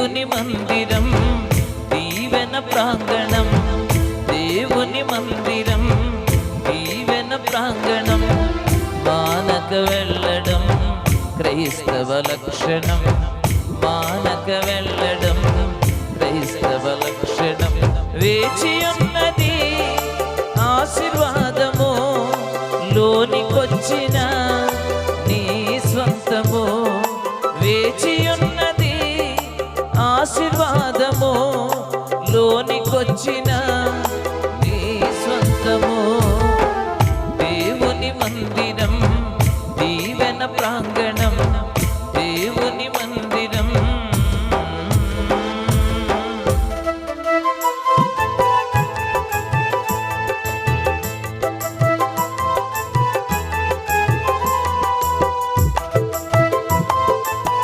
దేవుని మందిరం దీవెన ప్రాంగణం, దేవుని మందిరం దీవెన ప్రాంగణం, మానక వెళ్ళడం క్రైస్తవ లక్షణం, మానక వెళ్ళడం క్రైస్తవ లక్షణం. వేచి ఉన్నది ఆశీర్వాదము, లోనికొచ్చిన నీ స్వంతము. వేచి ఉన్నది ఆశీర్వాదము,